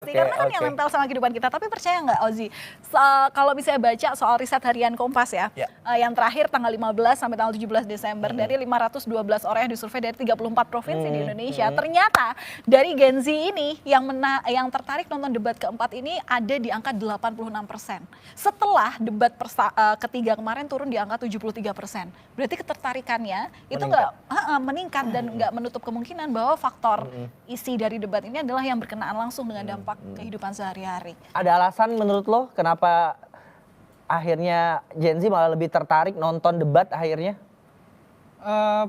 pasti. Karena kan yang nempel sama kehidupan kita. Tapi percaya nggak Ozi, kalau misalnya baca soal riset harian Kompas ya, yang terakhir tanggal 15 sampai tanggal 17 Desember dari 512 orang yang disurvei dari 34 provinsi di Indonesia, ternyata dari Gen Z ini yang tertarik nonton debat keempat ini ada di angka 86%. Setelah debat ketiga kemarin turun di angka 73%. Berarti ketertarikannya itu nggak meningkat dan nggak menutup kemungkinan bahwa faktor isi dari debat ini adalah yang berkenaan langsung dengan dampak kehidupan sehari-hari. Ada alasan menurut lo kenapa akhirnya Gen Z malah lebih tertarik nonton debat akhirnya?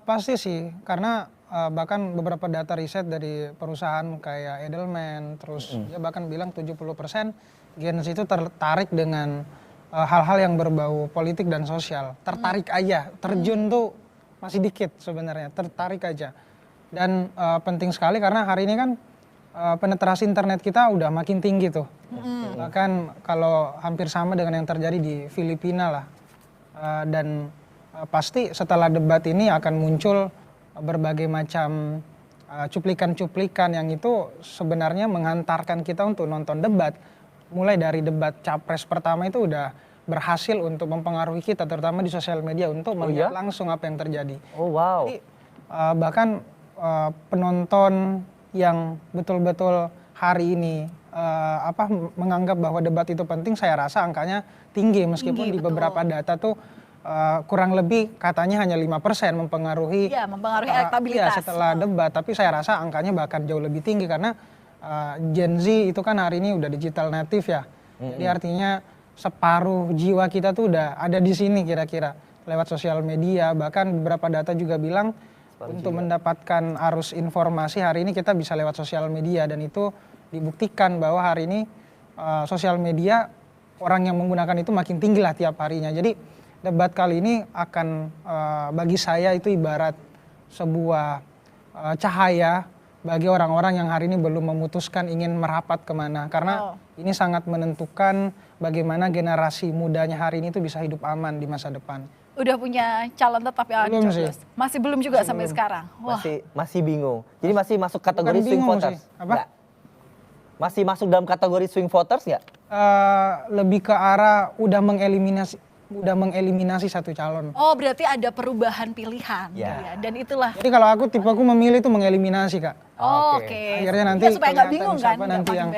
Pasti sih, karena bahkan beberapa data riset dari perusahaan kayak Edelman, terus dia bahkan bilang 70% Gen Z itu tertarik dengan hal-hal yang berbau politik dan sosial. Tertarik aja, terjun tuh masih dikit sebenarnya, tertarik aja. Dan penting sekali karena hari ini kan penetrasi internet kita udah makin tinggi tuh. Bahkan kalau hampir sama dengan yang terjadi di Filipina lah. Dan pasti setelah debat ini akan muncul berbagai macam cuplikan-cuplikan yang itu sebenarnya menghantarkan kita untuk nonton debat. Mulai dari debat capres pertama itu udah berhasil untuk mempengaruhi kita terutama di sosial media untuk melihat langsung apa yang terjadi. Oh wow. Jadi, bahkan penonton yang betul-betul hari ini menganggap bahwa debat itu penting, saya rasa angkanya tinggi meskipun di beberapa data tuh kurang lebih katanya hanya 5% mempengaruhi elektabilitas setelah debat, tapi saya rasa angkanya bahkan jauh lebih tinggi karena Gen Z itu kan hari ini udah digital native ya. Jadi artinya separuh jiwa kita tuh udah ada di sini kira-kira lewat sosial media. Bahkan beberapa data juga bilang untuk mendapatkan arus informasi hari ini kita bisa lewat sosial media, dan itu dibuktikan bahwa hari ini sosial media orang yang menggunakan itu makin tinggi lah tiap harinya. Jadi debat kali ini akan bagi saya itu ibarat sebuah cahaya bagi orang-orang yang hari ini belum memutuskan ingin merapat kemana, karena ini sangat menentukan bagaimana generasi mudanya hari ini tuh bisa hidup aman di masa depan. Udah punya calon tetap yang dicoblos? Masih belum juga sampai sekarang? Wah. Masih bingung. Jadi masih masuk kategori swing voters? Apa? Masih masuk dalam kategori swing voters nggak? Lebih ke arah udah mengeliminasi satu calon. Oh, berarti ada perubahan pilihan. Ya. Dan itulah. Jadi kalau aku memilih itu mengeliminasi, Kak. Oke. Akhirnya nanti supaya nggak bingung kan, nanti yang